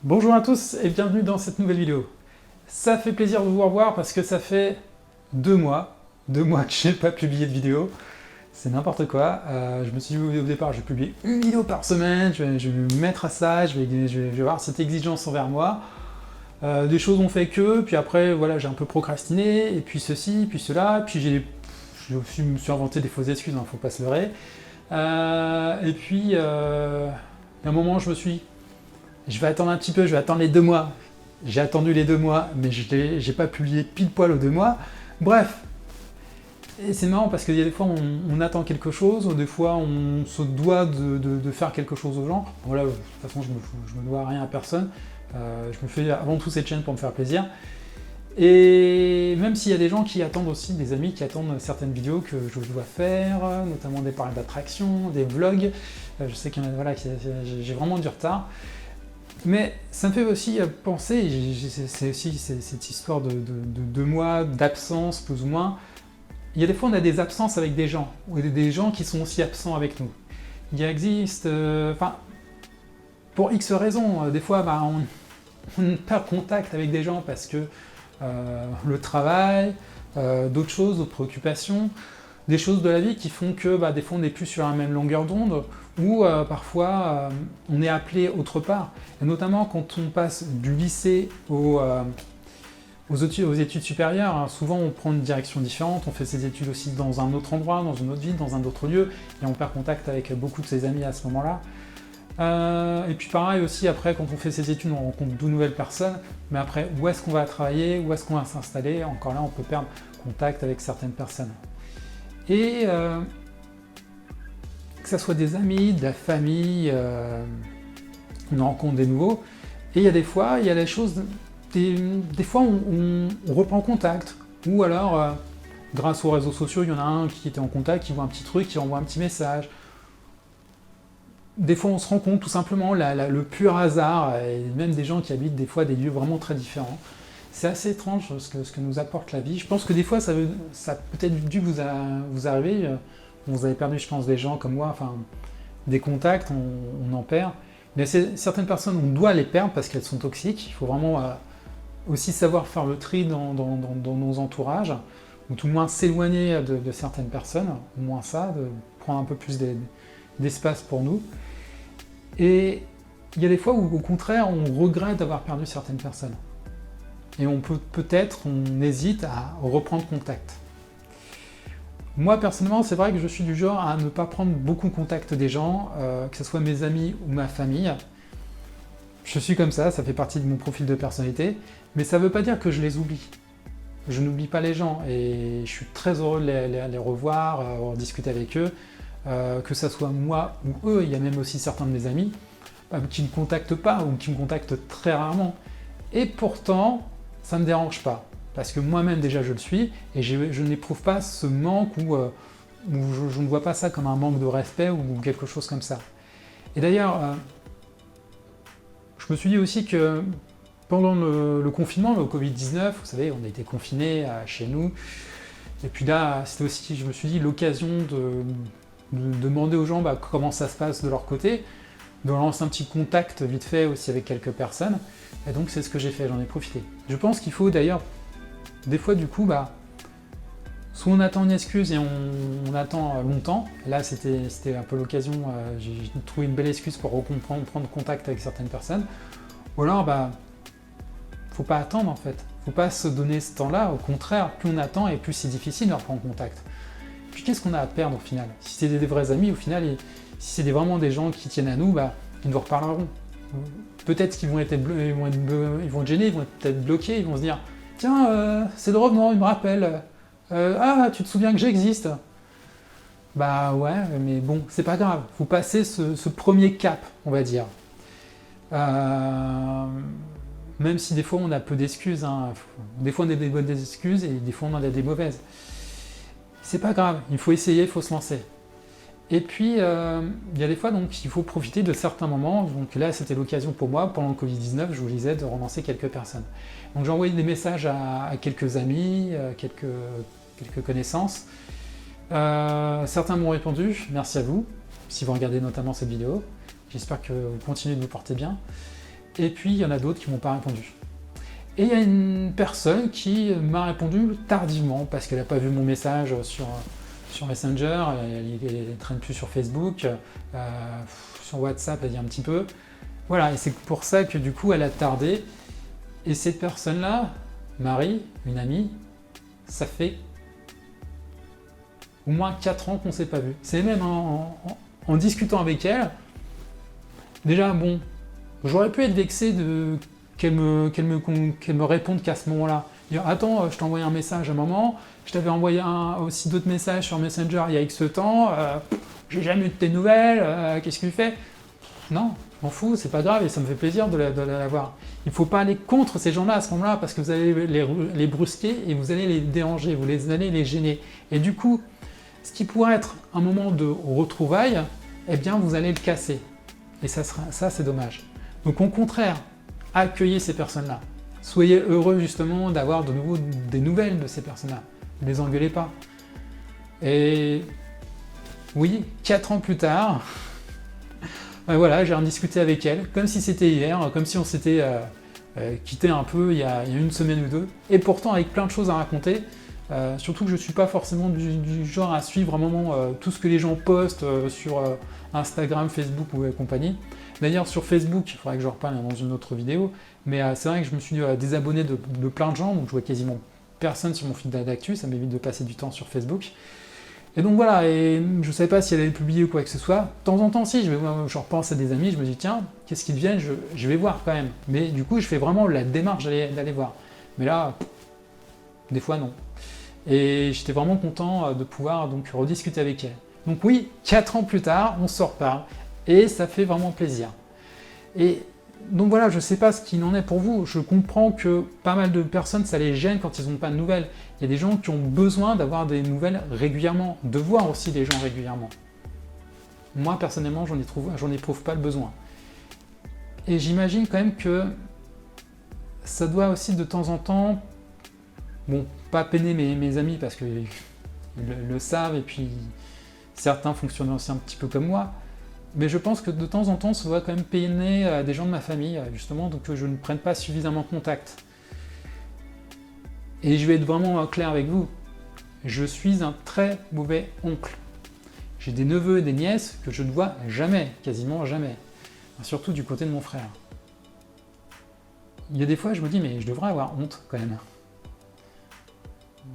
Bonjour à tous et bienvenue dans cette nouvelle vidéo. Ça fait plaisir de vous revoir parce que ça fait 2 mois que je n'ai pas publié de vidéo. C'est n'importe quoi. Je me suis dit au départ, je vais publier une vidéo par semaine, je vais me mettre à ça, je vais avoir cette exigence envers moi. Des choses ont fait que, puis après, voilà, j'ai un peu procrastiné, et puis ceci, puis cela, puis je me suis inventé des fausses excuses, hein, faut pas se leurrer. Et puis, à un moment, je me suis dit, je vais attendre un petit peu, je vais attendre les 2 mois. J'ai attendu les 2 mois, mais j'ai pas publié pile poil aux 2 mois. Bref, et c'est marrant parce qu'il y a des fois on attend quelque chose, ou des fois on se doit de faire quelque chose aux gens. Voilà, de toute façon je me dois rien à personne. Je me fais avant tout cette chaîne pour me faire plaisir. Et même s'il y a des gens qui attendent aussi, des amis qui attendent certaines vidéos que je dois faire, notamment des parcs d'attractions, des vlogs. Je sais qu'il y en a, voilà, j'ai vraiment du retard. Mais ça me fait aussi penser, c'est aussi cette histoire de 2 mois d'absence plus ou moins. Il y a des fois on a des absences avec des gens, ou des gens qui sont aussi absents avec nous. Il existe, pour X raisons, des fois on perd contact avec des gens parce que le travail, d'autres choses, d'autres préoccupations, des choses de la vie qui font que des fois on n'est plus sur la même longueur d'onde, ou parfois on est appelé autre part. Et notamment quand on passe du lycée aux études supérieures, hein, souvent on prend une direction différente, on fait ses études aussi dans un autre endroit, dans une autre ville, dans un autre lieu, et on perd contact avec beaucoup de ses amis à ce moment-là. Et puis pareil aussi, après, quand on fait ses études, on rencontre de nouvelles personnes, mais après, où est-ce qu'on va travailler, où est-ce qu'on va s'installer, encore là, on peut perdre contact avec certaines personnes. Et que ce soit des amis, de la famille, on en rencontre des nouveaux, et il y a des fois, il y a des choses, des fois on reprend contact, ou alors, grâce aux réseaux sociaux, il y en a un qui était en contact, qui voit un petit truc, qui envoie un petit message. Des fois on se rend compte tout simplement le pur hasard, et même des gens qui habitent des fois des lieux vraiment très différents. C'est assez étrange ce que nous apporte la vie. Je pense que des fois ça a peut-être dû vous arriver, vous avez perdu je pense des gens comme moi, enfin des contacts, on en perd. Mais certaines personnes on doit les perdre parce qu'elles sont toxiques, il faut vraiment aussi savoir faire le tri dans nos entourages, ou tout le moins s'éloigner de certaines personnes, au moins ça, de prendre un peu plus d'espace pour nous. Et il y a des fois où, au contraire, on regrette d'avoir perdu certaines personnes. Et on hésite à reprendre contact. Moi, personnellement, c'est vrai que je suis du genre à ne pas prendre beaucoup contact des gens, que ce soit mes amis ou ma famille. Je suis comme ça fait partie de mon profil de personnalité, mais ça ne veut pas dire que je les oublie. Je n'oublie pas les gens, et je suis très heureux de les revoir, discuter avec eux. Que ça soit moi ou eux, il y a même aussi certains de mes amis qui ne me contactent pas ou qui me contactent très rarement. Et pourtant, ça ne me dérange pas, parce que moi-même déjà je le suis, et je n'éprouve pas ce manque où je ne vois pas ça comme un manque de respect ou quelque chose comme ça. Et d'ailleurs, je me suis dit aussi que pendant le confinement, le Covid-19, vous savez, on a été confinés chez nous, et puis là, c'était aussi, je me suis dit, l'occasion de demander aux gens comment ça se passe de leur côté, de lancer un petit contact vite fait aussi avec quelques personnes, et donc c'est ce que j'ai fait, j'en ai profité. Je pense qu'il faut d'ailleurs, des fois du coup, soit on attend une excuse et on attend longtemps, là c'était un peu l'occasion, j'ai trouvé une belle excuse pour prendre contact avec certaines personnes, ou alors faut pas attendre en fait, faut pas se donner ce temps-là, au contraire, plus on attend et plus c'est difficile de reprendre contact. Puis qu'est-ce qu'on a à perdre au final? Si c'est des vrais amis, au final, si c'est vraiment des gens qui tiennent à nous, ils nous reparleront. Peut-être qu'ils vont être gênés, ils vont peut-être bloqués, ils vont se dire « Tiens, c'est drôle, non, il me rappelle. Ah, tu te souviens que j'existe ?» Bah ouais, mais bon, c'est pas grave. Faut passer ce premier cap, on va dire. Même si des fois on a peu d'excuses, hein. Des fois on a des bonnes excuses et des fois on en a des mauvaises. C'est pas grave, il faut essayer, il faut se lancer. Et puis, il y a des fois, donc, il faut profiter de certains moments. Donc là, c'était l'occasion pour moi, pendant le Covid-19, je vous disais, de relancer quelques personnes. Donc j'ai envoyé des messages à quelques amis, quelques connaissances. Certains m'ont répondu, merci à vous, si vous regardez notamment cette vidéo. J'espère que vous continuez de vous porter bien. et puis il y en a d'autres qui m'ont pas répondu. Et il y a une personne qui m'a répondu tardivement, parce qu'elle n'a pas vu mon message sur Messenger, elle ne traîne plus sur Facebook, sur WhatsApp elle dit un petit peu. Voilà, et c'est pour ça que du coup elle a tardé. Et cette personne-là, Marie, une amie, ça fait au moins 4 ans qu'on ne s'est pas vu. C'est même en discutant avec elle, déjà bon, j'aurais pu être vexé qu'elle me réponde qu'à ce moment-là. Dire attends, je t'ai envoyé un message à un moment, je t'avais envoyé aussi d'autres messages sur Messenger il y a X temps, j'ai jamais eu de tes nouvelles, qu'est-ce que tu fais? Non, je m'en fous, c'est pas grave et ça me fait plaisir de la voir. Il ne faut pas aller contre ces gens-là à ce moment-là parce que vous allez les brusquer et vous allez les déranger, allez les gêner. Et du coup, ce qui pourrait être un moment de retrouvailles, eh bien vous allez le casser. Et ça c'est dommage. Donc au contraire, accueillez ces personnes-là. Soyez heureux justement d'avoir de nouveau des nouvelles de ces personnes-là. Ne les engueulez pas. Et oui, 4 ans plus tard, voilà, j'ai rediscuté avec elle, comme si c'était hier, comme si on s'était quitté un peu il y a une semaine ou deux, et pourtant avec plein de choses à raconter, surtout que je ne suis pas forcément du genre à suivre un moment tout ce que les gens postent sur Instagram, Facebook ou compagnie. D'ailleurs sur Facebook, il faudrait que je reparle dans une autre vidéo, mais c'est vrai que je me suis désabonné de plein de gens, donc je vois quasiment personne sur mon feed d'actu, ça m'évite de passer du temps sur Facebook. Et donc voilà, et je ne savais pas si elle avait publié ou quoi que ce soit. De temps en temps, si, je repense à des amis, je me dis tiens, qu'est-ce qu'ils deviennent, je vais voir quand même. Mais du coup, je fais vraiment la démarche d'aller voir. Mais là, des fois non. Et j'étais vraiment content de pouvoir donc rediscuter avec elle. Donc oui, 4 ans plus tard, on se reparle, et ça fait vraiment plaisir. Et donc voilà, je ne sais pas ce qu'il en est pour vous. Je comprends que pas mal de personnes, ça les gêne quand ils n'ont pas de nouvelles. Il y a des gens qui ont besoin d'avoir des nouvelles régulièrement, de voir aussi les gens régulièrement. Moi, personnellement, j'en éprouve pas le besoin. Et j'imagine quand même que ça doit aussi de temps en temps, bon, pas peiner mes amis parce qu'ils le savent et puis certains fonctionnent aussi un petit peu comme moi. Mais je pense que de temps en temps, ça doit quand même peiner des gens de ma famille, justement, donc que je ne prenne pas suffisamment contact. Et je vais être vraiment clair avec vous, je suis un très mauvais oncle. J'ai des neveux et des nièces que je ne vois jamais, quasiment jamais. Surtout du côté de mon frère. Il y a des fois, je me dis, mais je devrais avoir honte quand même.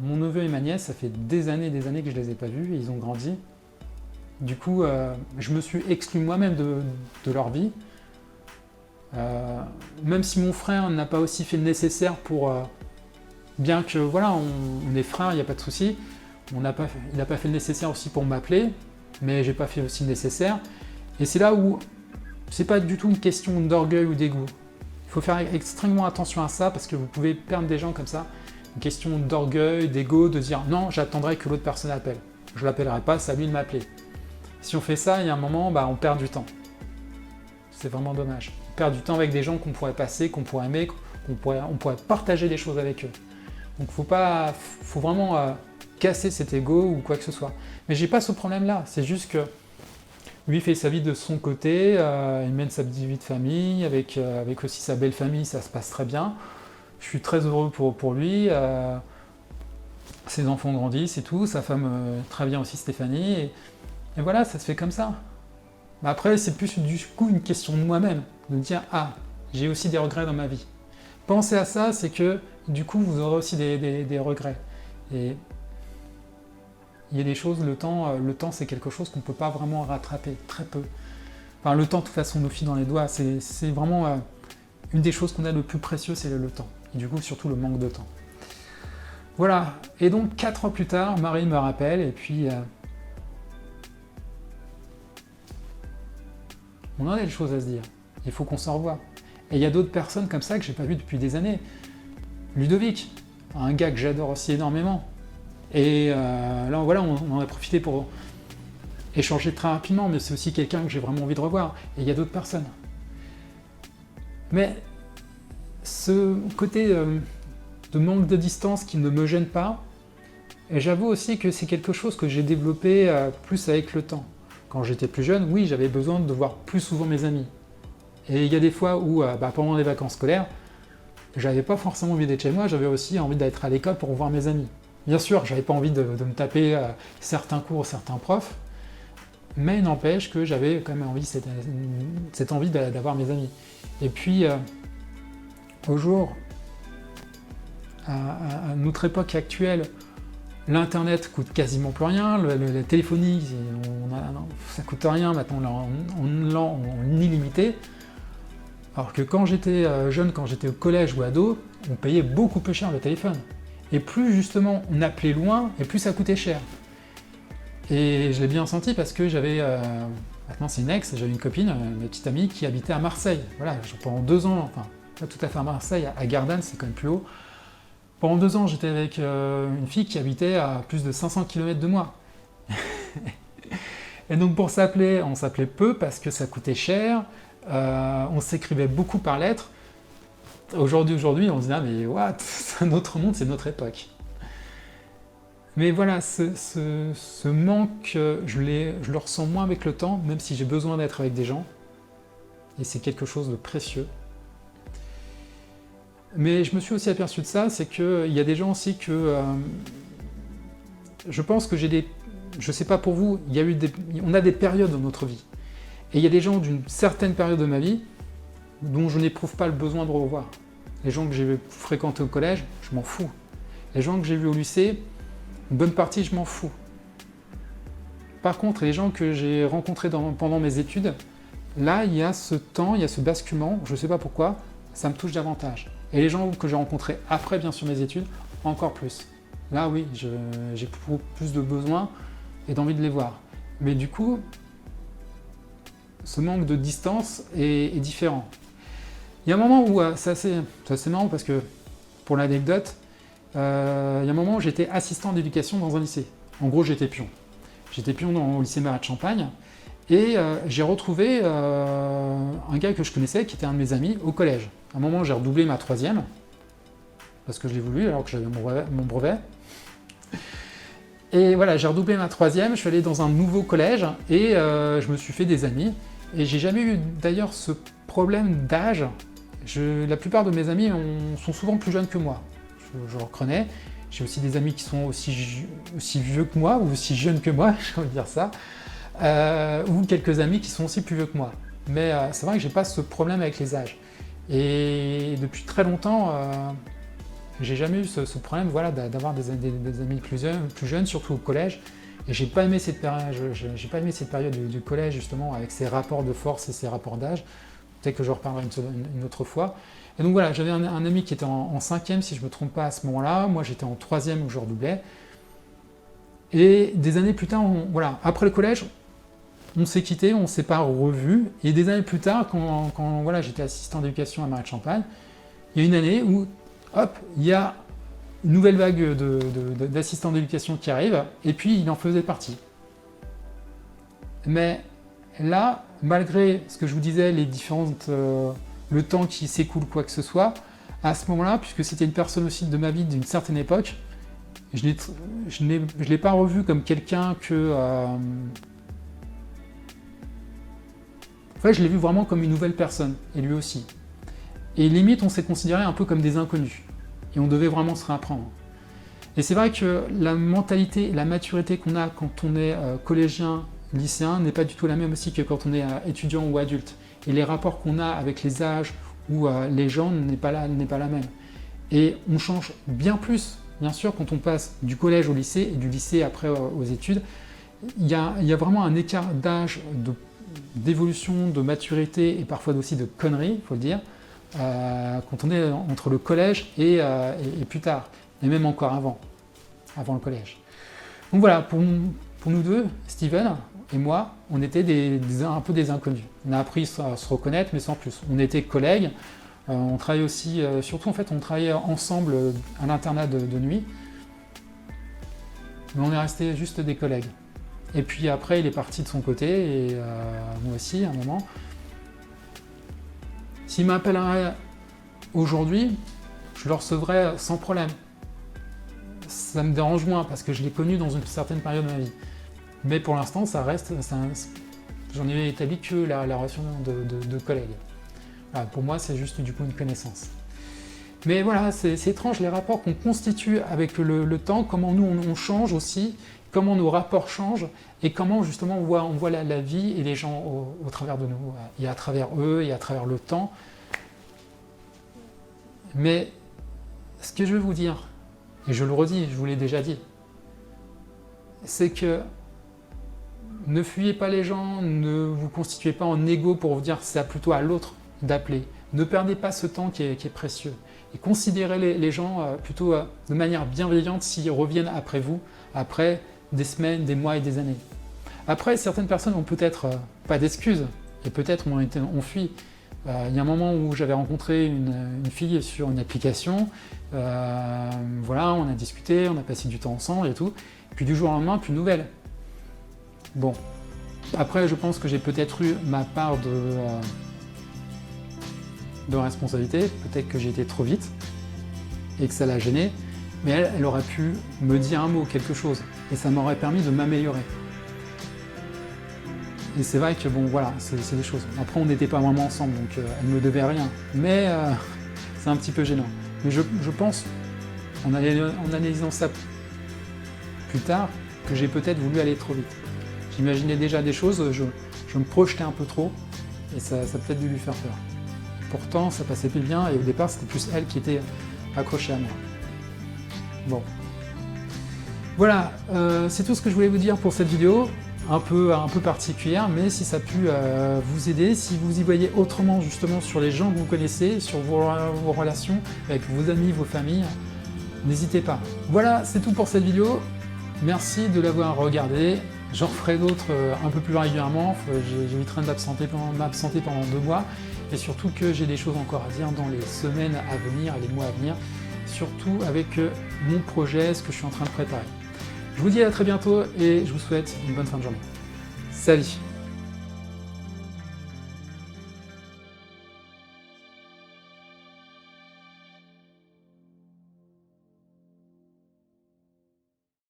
Mon neveu et ma nièce, ça fait des années que je ne les ai pas vus, et ils ont grandi. Du coup, je me suis exclu moi-même de leur vie. Même si mon frère n'a pas aussi fait le nécessaire pour... bien que, voilà, on est frères, il n'y a pas de souci. Il n'a pas fait le nécessaire aussi pour m'appeler, mais j'ai pas fait aussi le nécessaire. Et c'est là où c'est pas du tout une question d'orgueil ou d'ego. Il faut faire extrêmement attention à ça, parce que vous pouvez perdre des gens comme ça. Une question d'orgueil, d'ego, de dire non, j'attendrai que l'autre personne appelle. Je l'appellerai pas, c'est à lui de m'appeler. Si on fait ça, il y a un moment, on perd du temps. C'est vraiment dommage. On perd du temps avec des gens qu'on pourrait passer, qu'on pourrait aimer, on pourrait partager des choses avec eux. Donc faut vraiment casser cet ego ou quoi que ce soit. Mais j'ai pas ce problème-là, c'est juste que lui fait sa vie de son côté, il mène sa petite vie de famille, avec aussi sa belle famille, ça se passe très bien. Je suis très heureux pour lui, ses enfants grandissent et tout, sa femme très bien aussi Stéphanie, et voilà, ça se fait comme ça. Mais après, c'est plus du coup une question de moi-même, de dire « Ah, j'ai aussi des regrets dans ma vie ». Pensez à ça, c'est que du coup, vous aurez aussi des regrets. Et il y a des choses, le temps c'est quelque chose qu'on ne peut pas vraiment rattraper, très peu. Enfin, le temps, de toute façon, nous file dans les doigts. C'est vraiment une des choses qu'on a le plus précieux, c'est le temps. Et du coup, surtout le manque de temps. Voilà. Et donc, 4 ans plus tard, Marie me rappelle, et puis... on en a des choses à se dire. Il faut qu'on s'en revoie. Et il y a d'autres personnes comme ça que j'ai pas vues depuis des années. Ludovic, un gars que j'adore aussi énormément. Et là, voilà, on en a profité pour échanger très rapidement, mais c'est aussi quelqu'un que j'ai vraiment envie de revoir. Et il y a d'autres personnes. Mais ce côté de manque de distance qui ne me gêne pas, et j'avoue aussi que c'est quelque chose que j'ai développé plus avec le temps. Quand j'étais plus jeune, oui, j'avais besoin de voir plus souvent mes amis. Et il y a des fois où, pendant les vacances scolaires, j'avais pas forcément envie d'être chez moi, j'avais aussi envie d'être à l'école pour voir mes amis. Bien sûr, j'avais pas envie de me taper certains cours, certains profs, mais il n'empêche que j'avais quand même envie, cette envie d'avoir mes amis. Et puis, au jour, à notre époque actuelle, l'Internet coûte quasiment plus rien, la téléphonie, ça coûte rien, maintenant on illimité. Alors que quand j'étais jeune, quand j'étais au collège ou ado, on payait beaucoup plus cher le téléphone. Et plus justement on appelait loin, et plus ça coûtait cher. Et je l'ai bien senti parce que j'avais, maintenant c'est une ex, j'avais une copine, une petite amie qui habitait à Marseille. Voilà, pendant 2 ans, enfin pas tout à fait à Marseille, à Gardanne, c'est quand même plus haut. Pendant 2 ans, j'étais avec une fille qui habitait à plus de 500 km de moi. Et donc pour s'appeler, on s'appelait peu parce que ça coûtait cher, on s'écrivait beaucoup par lettres. Aujourd'hui, on se dit, ah mais what, c'est un autre monde, c'est notre époque. Mais voilà, ce manque, je le ressens moins avec le temps, même si j'ai besoin d'être avec des gens. Et c'est quelque chose de précieux. Mais je me suis aussi aperçu de ça, c'est qu'il y a des gens aussi que... je pense que j'ai des... Je sais pas pour vous, on a des périodes dans notre vie. Et il y a des gens d'une certaine période de ma vie dont je n'éprouve pas le besoin de revoir. Les gens que j'ai fréquentés au collège, je m'en fous. Les gens que j'ai vus au lycée, une bonne partie, je m'en fous. Par contre, les gens que j'ai rencontrés pendant mes études, là, il y a ce temps, il y a ce basculement, je ne sais pas pourquoi, ça me touche davantage. Et les gens que j'ai rencontrés après, bien sûr, mes études, encore plus. Là, oui, j'ai plus de besoin et d'envie de les voir. Mais du coup, ce manque de distance est différent. Il y a un moment où, c'est assez marrant parce que, pour l'anecdote, il y a un moment où j'étais assistant d'éducation dans un lycée. En gros, j'étais pion. J'étais pion au lycée Marat de Champagne et j'ai retrouvé un gars que je connaissais qui était un de mes amis au collège. À un moment, j'ai redoublé ma 3e parce que je l'ai voulu alors que j'avais mon brevet. Et voilà, j'ai redoublé ma 3e, je suis allé dans un nouveau collège et je me suis fait des amis. Et j'ai jamais eu d'ailleurs ce problème d'âge. La plupart de mes amis sont souvent plus jeunes que moi. Je le reconnais. J'ai aussi des amis qui sont aussi vieux que moi, ou aussi jeunes que moi, j'ai envie de dire ça. Ou quelques amis qui sont aussi plus vieux que moi. Mais c'est vrai que j'ai pas ce problème avec les âges. Et depuis très longtemps, j'ai jamais eu ce problème voilà, d'avoir des amis plus jeunes, surtout au collège. Et j'ai pas aimé cette période du collège, justement, avec ses rapports de force et ses rapports d'âge. Peut-être que je reparlerai une autre fois. Et donc voilà, j'avais un ami qui était en 5e, si je ne me trompe pas, à ce moment-là. Moi, j'étais en 3e où je redoublais. Et des années plus tard, voilà, après le collège, on s'est quittés, on ne s'est pas revus. Et des années plus tard, quand voilà, j'étais assistant d'éducation à Marat de Champagne, il y a une année où, hop, il y a une nouvelle vague d'assistants d'éducation qui arrive, et puis il en faisait partie. Mais là, malgré ce que je vous disais, les différentes... le temps qui s'écoule, quoi que ce soit, à ce moment-là, puisque c'était une personne aussi de ma vie d'une certaine époque, je ne l'ai pas revu comme quelqu'un que... En fait, je l'ai vu vraiment comme une nouvelle personne, et lui aussi. Et limite, on s'est considéré un peu comme des inconnus. Et on devait vraiment se réapprendre. Et c'est vrai que la mentalité, la maturité qu'on a quand on est collégien, lycéen, n'est pas du tout la même aussi que quand on est étudiant ou adulte. Et les rapports qu'on a avec les âges ou les gens n'est pas la même. Et on change bien plus, bien sûr, quand on passe du collège au lycée et du lycée après aux études. Il y a vraiment un écart d'âge, d'évolution, de maturité et parfois aussi de conneries, il faut le dire, quand on est entre le collège et plus tard, et même encore avant le collège. Donc voilà, pour nous deux, Steven et moi, on était un peu des inconnus. On a appris à se reconnaître, mais sans plus. On était collègues, on travaillait aussi, surtout en fait, on travaillait ensemble à l'internat de nuit, mais on est restés juste des collègues. Et puis après, il est parti de son côté, et moi aussi, à un moment. S'il m'appellerait aujourd'hui, je le recevrais sans problème. Ça me dérange moins, parce que je l'ai connu dans une certaine période de ma vie. Mais pour l'instant, ça reste... J'en ai établi que la relation de collègue. Voilà, pour moi, c'est juste du coup une connaissance. Mais voilà, c'est étrange les rapports qu'on constitue avec le temps, comment nous on change aussi, comment nos rapports changent, et comment justement on voit la vie et les gens au travers de nous, et à travers eux, et à travers le temps. Mais ce que je veux vous dire, et je le redis, je vous l'ai déjà dit, c'est que ne fuyez pas les gens, ne vous constituez pas en égo pour vous dire c'est plutôt à l'autre d'appeler. Ne perdez pas ce temps qui est précieux. Et considérez les gens plutôt de manière bienveillante s'ils reviennent après vous, après des semaines, des mois et des années. Après, certaines personnes ont peut-être pas d'excuses, et peut-être ont fui. Il y a un moment où j'avais rencontré une fille sur une application, voilà, on a discuté, on a passé du temps ensemble et tout, puis du jour au lendemain, plus de nouvelles. Bon, après je pense que j'ai peut-être eu ma part de responsabilité, peut-être que j'ai été trop vite, et que ça l'a gênée, mais elle aurait pu me dire un mot, quelque chose, et ça m'aurait permis de m'améliorer. Et c'est vrai que bon voilà, c'est des choses. Après on n'était pas vraiment ensemble, donc elle me devait rien. Mais c'est un petit peu gênant. Mais je pense, en analysant ça plus tard, que j'ai peut-être voulu aller trop vite. J'imaginais déjà des choses, je me projetais un peu trop, et ça a peut-être dû lui faire peur. Pourtant ça passait plus bien, et au départ c'était plus elle qui était accrochée à moi. Bon. Voilà, c'est tout ce que je voulais vous dire pour cette vidéo. Un peu particulière, mais si ça a pu vous aider, si vous y voyez autrement justement sur les gens que vous connaissez, sur vos relations avec vos amis, vos familles, n'hésitez pas. Voilà, c'est tout pour cette vidéo. Merci de l'avoir regardé. J'en ferai d'autres un peu plus régulièrement. J'éviterai de m'absenter pendant 2 mois, et surtout que j'ai des choses encore à dire dans les semaines à venir et les mois à venir, surtout avec mon projet, ce que je suis en train de préparer. Je vous dis à très bientôt et je vous souhaite une bonne fin de journée. Salut!